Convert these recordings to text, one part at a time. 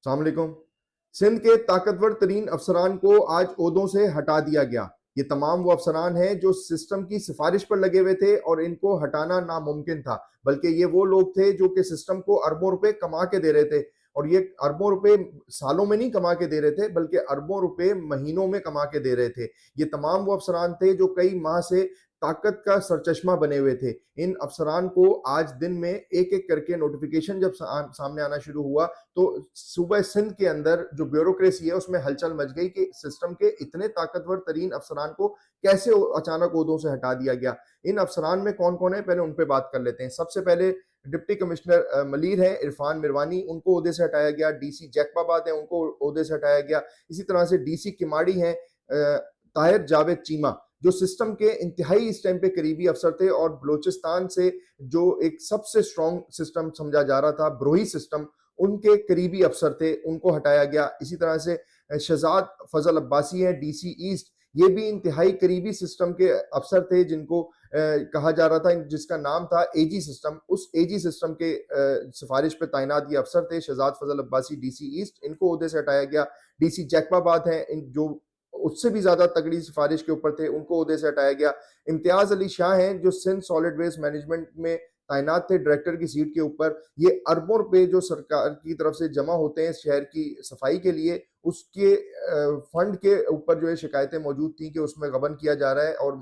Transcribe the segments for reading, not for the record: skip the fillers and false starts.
अस्सलाम वालेकुम। सिंध के ताकतवर तरीन अफसरान को आज ओहदों से हटा दिया गया। ये तमाम वो अफसरान हैं जो सिस्टम की सिफारिश पर लगे हुए थे और इनको हटाना नामुमकिन था, बल्कि ये वो लोग थे जो कि सिस्टम को अरबों रुपए कमा के दे रहे थे। और ये अरबों रुपए सालों में नहीं कमा के दे रहे थे, बल्कि अरबों रुपए महीनों में कमा के दे रहे थे। ये तमाम वो अफसरान थे जो कई माह से ताकत का सरचश्मा बने हुए थे। इन अफसरान को आज दिन में एक एक करके नोटिफिकेशन जब सामने आना शुरू हुआ, तो सूबे सिंध के अंदर जो ब्यूरोक्रेसी है उसमें हलचल मच गई कि सिस्टम के इतने ताकतवर तरीन अफसरान को कैसे अचानक ओहदों से हटा दिया गया। इन अफसरान में कौन कौन है, पहले उन पे बात कर लेते हैं। सबसे पहले डिप्टी कमिश्नर मलीर है इरफान मिरवानी, उनको ओहदे से हटाया गया। डीसी जैकबाबाद है, उनको ओहदे से हटाया गया। इसी तरह से डीसी किमाड़ी है ताहिर जावेद चीमा, जो सिस्टम के इंतहाई इस टाइम पे करीबी अफसर थे और बलोचिस्तान से जो एक सबसे स्ट्रॉन्ग सिस्टम समझा जा रहा था ब्रोही सिस्टम, उनके करीबी अफसर थे, उनको हटाया गया। इसी तरह से शहजाद फजल अब्बासी हैं डीसी ईस्ट, ये भी इंतहाई करीबी सिस्टम के अफसर थे जिनको कहा जा रहा था, जिसका नाम था एजी सिस्टम। उस एजी सिस्टम के सिफारिश पे तैनात ये अफसर थे शहजाद फजल अब्बासी डीसी ईस्ट, इनको ओहदे से हटाया गया। डीसी जैकबाबाद हैं जो उससे भी ज्यादा तगड़ी सिफारिश के ऊपर थे, उनको ओहदे से हटाया गया। इम्तियाज अली शाह हैं जो सिंध सॉलिड वेस्ट मैनेजमेंट में तैनात थे डायरेक्टर की सीट के ऊपर। ये अरबों रुपए जो सरकार की तरफ से जमा होते हैं शहर की सफाई के लिए, उसके फंड के ऊपर जो है शिकायतें मौजूद थी कि उसमें गबन किया जा रहा है, और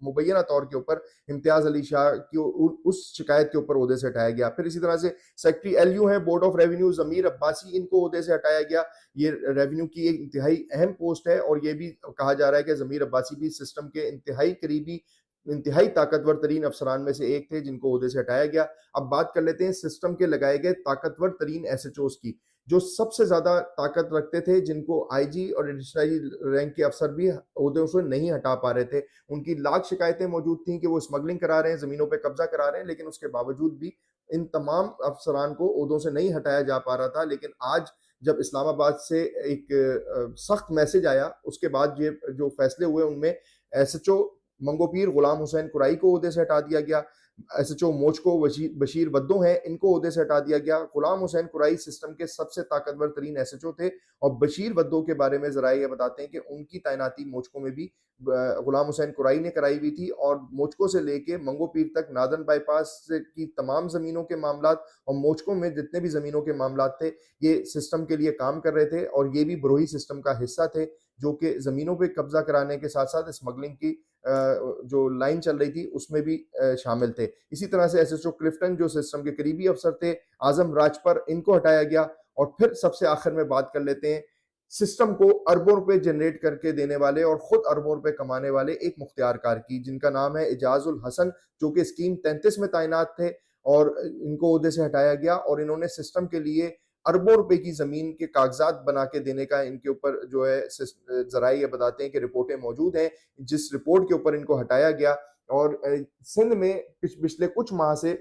मुबैना तौर के ऊपर इम्तियाज अली शाह की उस शिकायत के ऊपर ओहदे से हटाया गया। फिर इसी तरह से सेक्रेटरी एलयू है बोर्ड ऑफ रेवेन्यू जमीर अब्बासी, इनको ओहदे से हटाया गया। ये रेवेन्यू की एक इंतहाई अहम पोस्ट है और ये भी कहा जा रहा है कि जमीर अब्बासी भी सिस्टम के इंतहाई करीबी, इंतहाई ताकतवर तरीन अफसरान में से एक थे जिनको ओहदे से हटाया गया। अब बात कर लेते हैं सिस्टम के लगाए गए ताकतवर तरीन एसएचओस की, जो सबसे ज्यादा ताकत रखते थे, जिनको आईजी और एडिशनल रैंक के अफसर भी ओहदों से नहीं हटा पा रहे थे। उनकी लाख शिकायतें मौजूद थी कि वो स्मगलिंग करा रहे हैं, जमीनों पर कब्जा करा रहे हैं, लेकिन उसके बावजूद भी इन तमाम अफसरान को ओहदों से नहीं हटाया जा पा रहा था। लेकिन आज जब इस्लामाबाद से एक सख्त मैसेज आया, उसके बाद ये जो फैसले हुए उनमें एसएचओ मंगोपीर गुलाम हुसैन कुराई को ओहदे से हटा दिया गया। एसएचओ मोचको बशीर वद्दो हैं, इनको ओहदे से हटा दिया गया। गुलाम हुसैन कुराई सिस्टम के सबसे ताकतवर तरीन एसएचओ थे, और बशीर वद्दो के बारे में जरा ये बताते हैं कि उनकी तैनाती मोचको में भी गुलाम हुसैन कुराई ने कराई हुई थी, और मोचको से लेके मंगोपीर तक नादन बाईपास की तमाम जमीनों के मामला और मोचको में जितने भी जमीनों के मामला थे, ये सिस्टम के लिए काम कर रहे थे, और ये भी ब्रोही सिस्टम का हिस्सा थे, जो कि जमीनों पे कब्जा कराने के साथ साथ स्मगलिंग की जो लाइन चल रही थी उसमें भी शामिल थे। इसी तरह से एसएचओ क्लिफ्टन जो सिस्टम के करीबी अफसर थे, आजम राजपर, इनको हटाया गया। और फिर सबसे आखिर में बात कर लेते हैं सिस्टम को अरबों रुपए जनरेट करके देने वाले और खुद अरबों रुपए कमाने वाले एक मुख्तियार कार की, जिनका नाम है इजाजुल हसन, जो कि स्कीम 33 में तैनात थे, और इनको ओहदे से हटाया गया। और इन्होंने सिस्टम के लिए अरबों रुपए की जमीन के कागजात बना के देने का इनके ऊपर जो है जराये बताते हैं कि रिपोर्टें मौजूद हैं, जिस रिपोर्ट के ऊपर इनको हटाया गया। और सिंध में पिछले कुछ माह से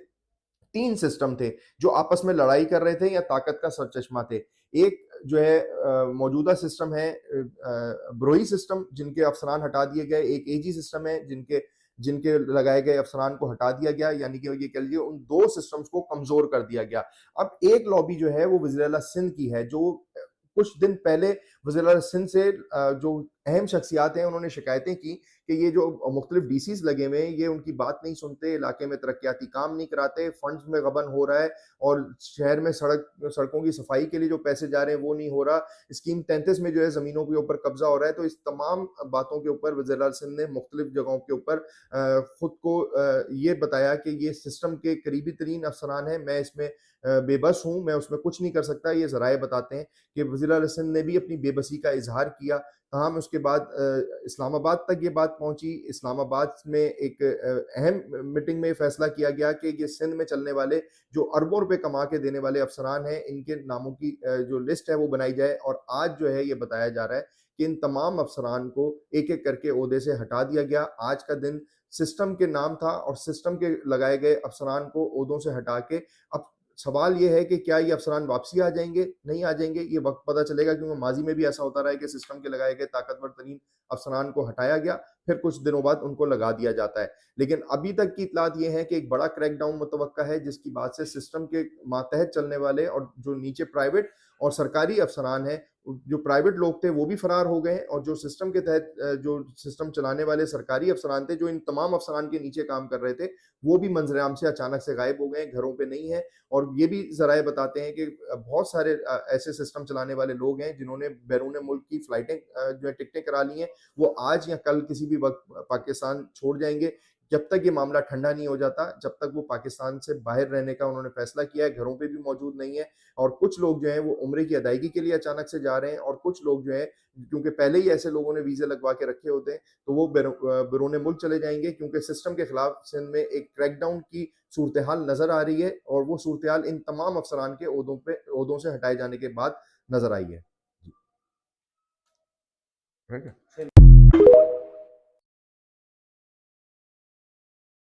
3 सिस्टम थे जो आपस में लड़ाई कर रहे थे या ताकत का सरचश्मा थे। एक जो है मौजूदा सिस्टम है ब्रोही सिस्टम, जिनके अफसरान हटा दिए गए। एक एजी सिस्टम है जिनके जिनके लगाए गए अफसरान को हटा दिया गया, यानी कि ये कह लीजिए उन 2 सिस्टम्स को कमजोर कर दिया गया। अब एक लॉबी जो है वो वज़ीर आला सिंध की है, जो कुछ दिन पहले वज़ीर आला सिंध से जो अहम शख्सियात हैं उन्होंने शिकायतें की कि ये जो मुख्तलिफ डीसीज लगे हुए हैं, ये उनकी बात नहीं सुनते, इलाके में तरक्याती काम नहीं कराते, फंड्स में गबन हो रहा है, और शहर में सड़कों की सफाई के लिए जो पैसे जा रहे हैं वो नहीं हो रहा, स्कीम 33 में जो है जमीनों के ऊपर कब्जा हो रहा है। तो इस तमाम बातों के ऊपर वज़ीर आला सिंध ने मुख्तलिफ जगहों के ऊपर खुद को ये बताया कि ये सिस्टम के करीबी तरीन अफसरान है, मैं इसमें बेबस हूँ, मैं उसमें कुछ नहीं कर सकता। ये ज़राए बताते हैं कि वज़ीर आला सिंध ने भी अपनी बेबसी का इजहार किया। तमाम उसके बाद इस्लामाबाद तक ये बात पहुंची। इस्लामाबाद में एक अहम मीटिंग में फैसला किया गया कि ये सिंध में चलने वाले जो अरबों रुपए कमा के देने वाले अफसरान हैं, इनके नामों की जो लिस्ट है वो बनाई जाए। और आज जो है ये बताया जा रहा है कि इन तमाम अफसरान को एक एक करके ओहदे से हटा दिया गया। आज का दिन सिस्टम के नाम था, और सिस्टम के लगाए गए अफसरान को ओहदों से हटा के अब सवाल ये है कि क्या ये अफसरान वापसी आ जाएंगे, नहीं आ जाएंगे, ये वक्त पता चलेगा, क्योंकि माजी में भी ऐसा होता रहा है कि सिस्टम के लगाए गए ताकतवर तरीन अफसरान को हटाया गया, फिर कुछ दिनों बाद उनको लगा दिया जाता है। लेकिन अभी तक की इत्तलात ये है कि एक बड़ा क्रैकडाउन मुतवक्का है, जिसकी बात से सिस्टम के मातहत चलने वाले और जो नीचे प्राइवेट और सरकारी अफसरान हैं, जो प्राइवेट लोग थे वो भी फरार हो गए हैं, और जो सिस्टम के तहत जो सिस्टम चलाने वाले सरकारी अफसरान थे, जो इन तमाम अफसरान के नीचे काम कर रहे थे, वो भी मंजर-ए-आम से अचानक से गायब हो गए हैं, घरों पे नहीं है। और ये भी ज़राए बताते हैं कि बहुत सारे ऐसे सिस्टम चलाने वाले लोग हैं जिन्होंने बैरून मुल्क की फ्लाइटें जो है टिकटें करा ली हैं, वो आज या कल किसी भी वक़्त पाकिस्तान छोड़ जाएँगे। जब तक ये मामला ठंडा नहीं हो जाता, जब तक वो पाकिस्तान से बाहर रहने का उन्होंने फैसला किया है, घरों पे भी मौजूद नहीं है। और कुछ लोग जो हैं वो उम्रे की अदायगी के लिए अचानक से जा रहे हैं, और कुछ लोग जो हैं, क्योंकि पहले ही ऐसे लोगों ने वीज़े लगवा के रखे होते हैं, तो वो बैरून मुल्क चले जाएँगे, क्योंकि सिस्टम के खिलाफ सिंध में एक क्रैकडाउन की सूरत-ए-हाल नज़र आ रही है, और वो सूरत-ए-हाल इन तमाम अफसरान के ओहदों से हटाए जाने के बाद नज़र आई है। जी, ठीक है।